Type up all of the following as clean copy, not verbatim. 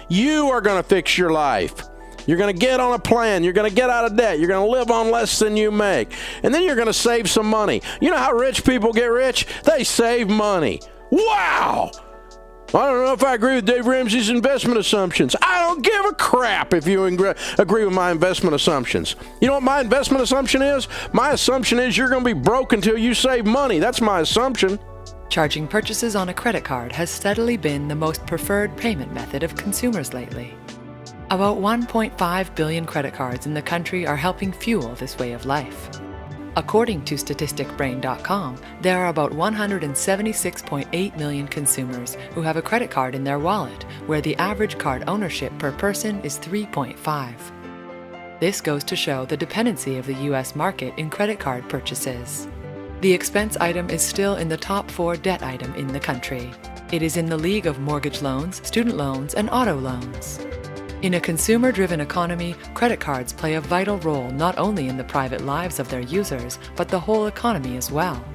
You are going to fix your life. You're going to get on a plan. You're going to get out of debt. You're going to live on less than you make. And then you're going to save some money. You know how rich people get rich? They save money. Wow! I don't know if I agree with Dave Ramsey's investment assumptions. I don't give a crap if you agree with my investment assumptions. You know what my investment assumption is? My assumption is you're going to be broke until you save money. That's my assumption. Charging purchases on a credit card has steadily been the most preferred payment method of consumers lately. About 1.5 billion credit cards in the country are helping fuel this way of life. According to StatisticBrain.com, there are about 176.8 million consumers who have a credit card in their wallet, where the average card ownership per person is 3.5. This goes to show the dependency of the U.S. market in credit card purchases. The expense item is still in the top 4 debt item in the country. It is in the league of mortgage loans, student loans, and auto loans. In a consumer-driven economy, credit cards play a vital role not only in the private lives of their users, but the whole economy as well.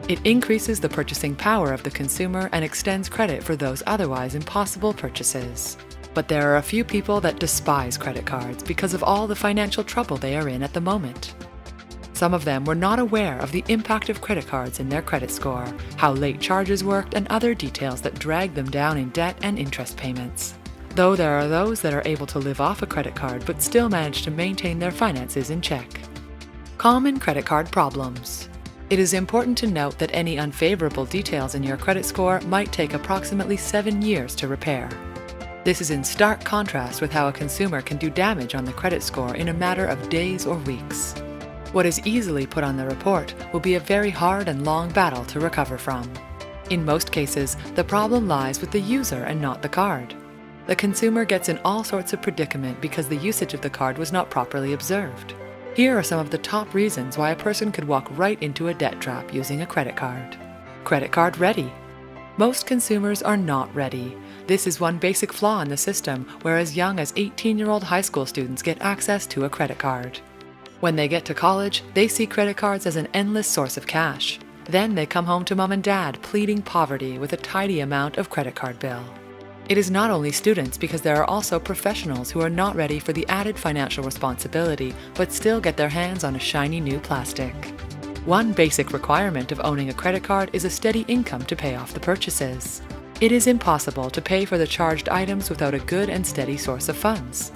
It increases the purchasing power of the consumer and extends credit for those otherwise impossible purchases. But there are a few people that despise credit cards because of all the financial trouble they are in at the moment. Some of them were not aware of the impact of credit cards in their credit score, how late charges worked, and other details that drag them down in debt and interest payments. Though there are those that are able to live off a credit card but still manage to maintain their finances in check. Common credit card problems. It is important to note that any unfavorable details in your credit score might take approximately 7 years to repair. This is in stark contrast with how a consumer can do damage on the credit score in a matter of days or weeks. What is easily put on the report will be a very hard and long battle to recover from. In most cases, the problem lies with the user and not the card. The consumer gets in all sorts of predicament because the usage of the card was not properly observed. Here are some of the top reasons why a person could walk right into a debt trap using a credit card. Credit card ready. Most consumers are not ready. This is one basic flaw in the system, where as young as 18-year-old high school students get access to a credit card. When they get to college, they see credit cards as an endless source of cash. Then they come home to mom and dad pleading poverty with a tidy amount of credit card bill. It is not only students, because there are also professionals who are not ready for the added financial responsibility but still get their hands on a shiny new plastic. One basic requirement of owning a credit card is a steady income to pay off the purchases. It is impossible to pay for the charged items without a good and steady source of funds.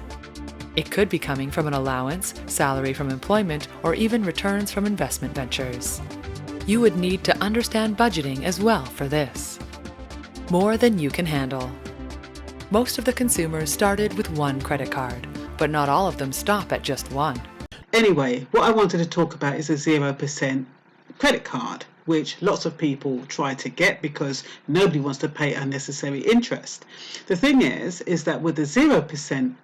It could be coming from an allowance, salary from employment, or even returns from investment ventures. You would need to understand budgeting as well for this. More than you can handle. Most of the consumers started with one credit card, but not all of them stop at just one. Anyway, what I wanted to talk about is a 0% credit card, which lots of people try to get because nobody wants to pay unnecessary interest. The thing is that with the 0%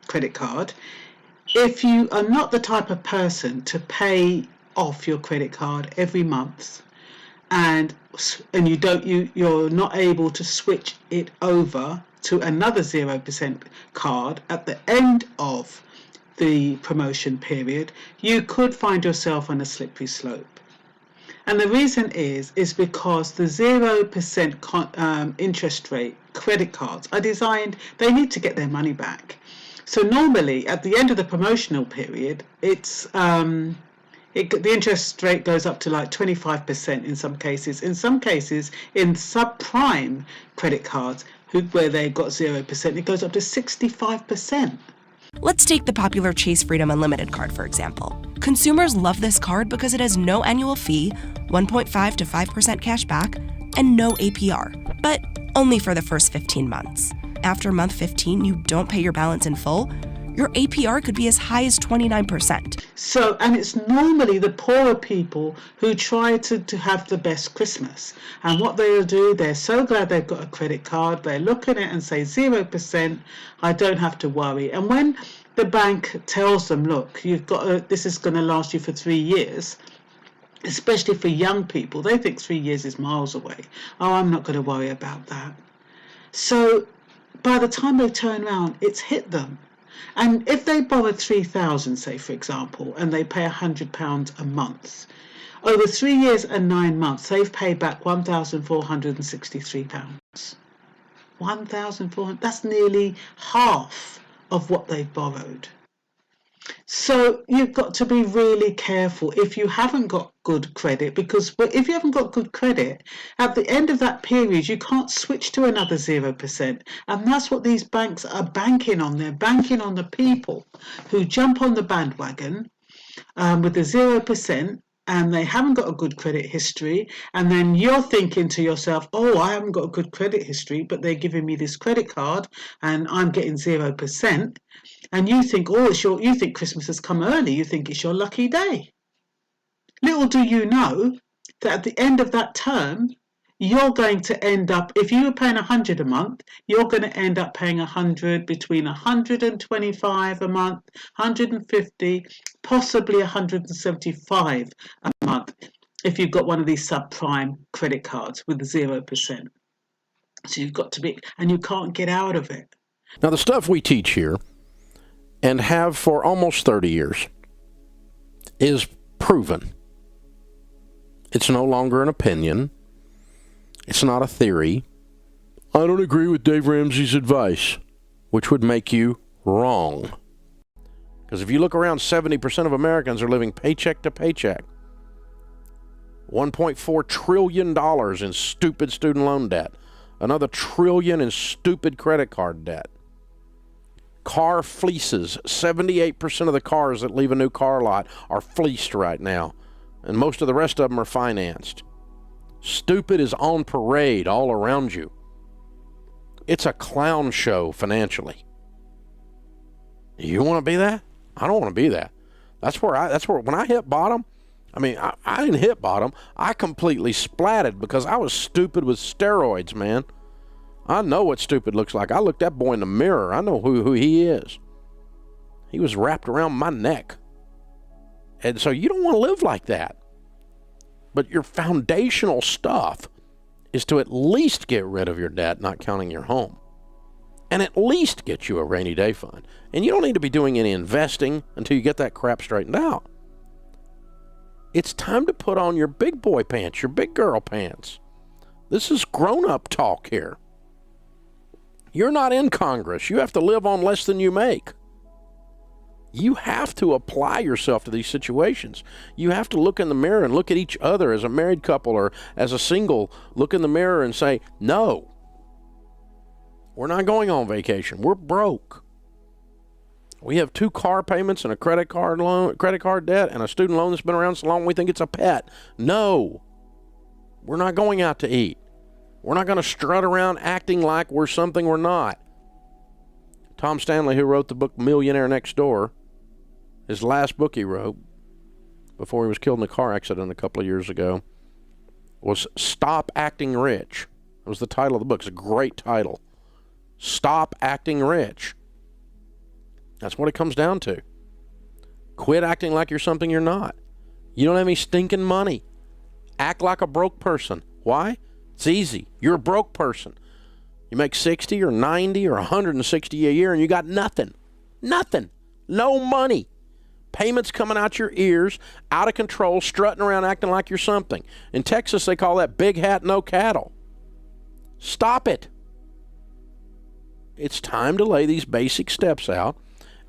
credit card, if you are not the type of person to pay off your credit card every month, and you're not able to switch it over to another 0% card at the end of the promotion period, you could find yourself on a slippery slope. And the reason is because the 0% interest rate credit cards are designed, they need to get their money back. So normally at the end of the promotional period, it's the interest rate goes up to like 25% in some cases. In some cases, in subprime credit cards, where they got 0%, it goes up to 65%. Let's take the popular Chase Freedom Unlimited card, for example. Consumers love this card because it has no annual fee, 1.5 to 5% cash back, and no APR, but only for the first 15 months. After month 15, you don't pay your balance in full, your APR could be as high as 29%. So, and it's normally the poorer people who try to have the best Christmas. And what they'll do, they're so glad they've got a credit card, they look at it and say 0%, I don't have to worry. And when the bank tells them, look, this is going to last you for 3 years, especially for young people, they think 3 years is miles away. Oh, I'm not going to worry about that. So by the time they turn around, it's hit them. And if they borrowed $3,000, say, for example, and they pay £100 a month, over 3 years and 9 months, they've paid back £1,463. 1,400. That's nearly half of what they've borrowed. So you've got to be really careful if you haven't got good credit, because if you haven't got good credit, at the end of that period, you can't switch to another 0%. And that's what these banks are banking on. They're banking on the people who jump on the bandwagon with the 0%, and they haven't got a good credit history, and then you're thinking to yourself, oh, I haven't got a good credit history, but they're giving me this credit card and I'm getting 0%, and you think, oh, you think Christmas has come early, you think it's your lucky day. Little do you know that at the end of that term, you're going to end up, if you were paying 100 a month, you're going to end up paying 100, between 125 a month, 150, possibly 175 a month, if you've got one of these subprime credit cards with 0%. So you've got to be, and you can't get out of it. Now, the stuff we teach here, and have for almost 30 years, is proven. It's no longer an opinion. It's not a theory. I don't agree with Dave Ramsey's advice, which would make you wrong. Because if you look around, 70% of Americans are living paycheck to paycheck. $1.4 trillion in stupid student loan debt. Another trillion in stupid credit card debt. Car fleeces. 78% of the cars that leave a new car lot are fleeced right now. And most of the rest of them are financed. Stupid is on parade all around you. It's a clown show financially. You want to be that? I don't want to be that. That's where when I hit bottom, I mean, I didn't hit bottom. I completely splatted because I was stupid with steroids, man. I know what stupid looks like. I looked that boy in the mirror. I know who he is. He was wrapped around my neck. And so you don't want to live like that. But your foundational stuff is to at least get rid of your debt, not counting your home. And at least get you a rainy day fund. And you don't need to be doing any investing until you get that crap straightened out. It's time to put on your big boy pants, your big girl pants. This is grown-up talk here. You're not in Congress. You have to live on less than you make. You have to apply yourself to these situations. You have to look in the mirror and look at each other as a married couple or as a single. Look in the mirror and say, no, we're not going on vacation. We're broke. We have 2 car payments and a credit card debt and a student loan that's been around so long we think it's a pet. No, we're not going out to eat. We're not going to strut around acting like we're something we're not. Tom Stanley, who wrote the book Millionaire Next Door, his last book he wrote before he was killed in a car accident a couple of years ago, was Stop Acting Rich. That was the title of the book. It's a great title. Stop Acting Rich. That's what it comes down to. Quit acting like you're something you're not. You don't have any stinking money. Act like a broke person. Why? It's easy. You're a broke person. You make 60 or 90 or 160 a year and you got nothing. Nothing. No money. Payments coming out your ears, out of control, strutting around acting like you're something. In Texas, they call that big hat, no cattle. Stop it. It's time to lay these basic steps out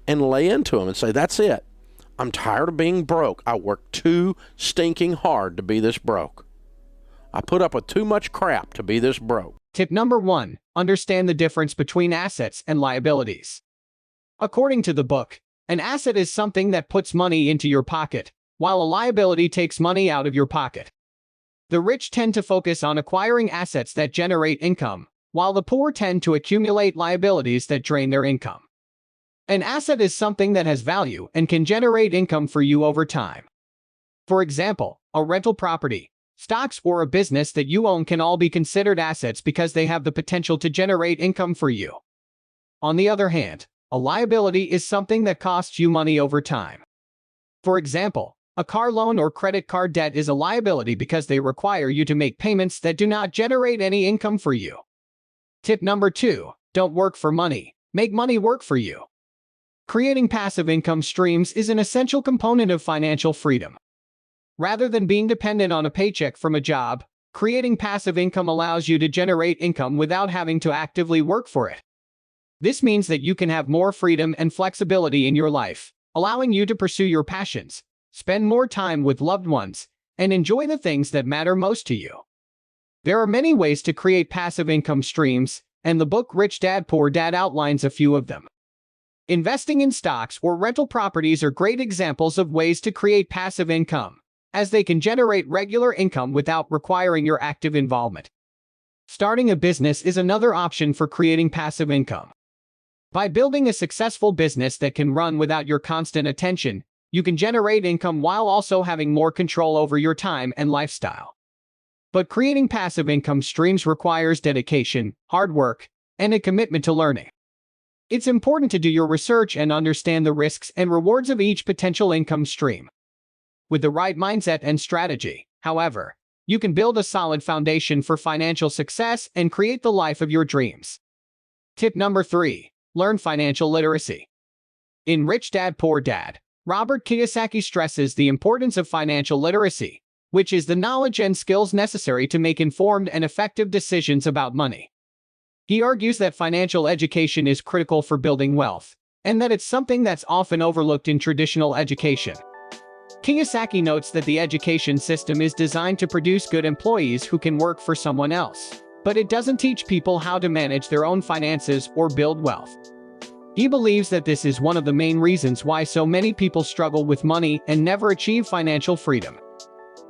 and lay into them and say, that's it. I'm tired of being broke. I work too stinking hard to be this broke. I put up with too much crap to be this broke. Tip number 1. Understand the difference between assets and liabilities. According to the book, an asset is something that puts money into your pocket, while a liability takes money out of your pocket. The rich tend to focus on acquiring assets that generate income, while the poor tend to accumulate liabilities that drain their income. An asset is something that has value and can generate income for you over time. For example, a rental property, stocks, or a business that you own can all be considered assets because they have the potential to generate income for you. On the other hand, a liability is something that costs you money over time. For example, a car loan or credit card debt is a liability because they require you to make payments that do not generate any income for you. Tip number 2. Don't work for money. Make money work for you. Creating passive income streams is an essential component of financial freedom. Rather than being dependent on a paycheck from a job, Creating passive income allows you to generate income without having to actively work for it. This means that you can have more freedom and flexibility in your life, allowing you to pursue your passions, spend more time with loved ones, and enjoy the things that matter most to you. There are many ways to create passive income streams, and the book Rich Dad Poor Dad outlines a few of them. Investing in stocks or rental properties are great examples of ways to create passive income, as they can generate regular income without requiring your active involvement. Starting a business is another option for creating passive income. By building a successful business that can run without your constant attention, you can generate income while also having more control over your time and lifestyle. But creating passive income streams requires dedication, hard work, and a commitment to learning. It's important to do your research and understand the risks and rewards of each potential income stream. With the right mindset and strategy, however, you can build a solid foundation for financial success and create the life of your dreams. Tip number 3. Learn financial literacy. In Rich Dad Poor Dad, Robert Kiyosaki stresses the importance of financial literacy, which is the knowledge and skills necessary to make informed and effective decisions about money. He argues that financial education is critical for building wealth, and that it's something that's often overlooked in traditional education. Kiyosaki notes that the education system is designed to produce good employees who can work for someone else, but it doesn't teach people how to manage their own finances or build wealth. He believes that this is one of the main reasons why so many people struggle with money and never achieve financial freedom.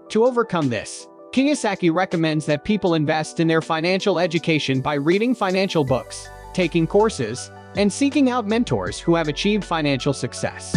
To overcome this, Kiyosaki recommends that people invest in their financial education by reading financial books, taking courses, and seeking out mentors who have achieved financial success.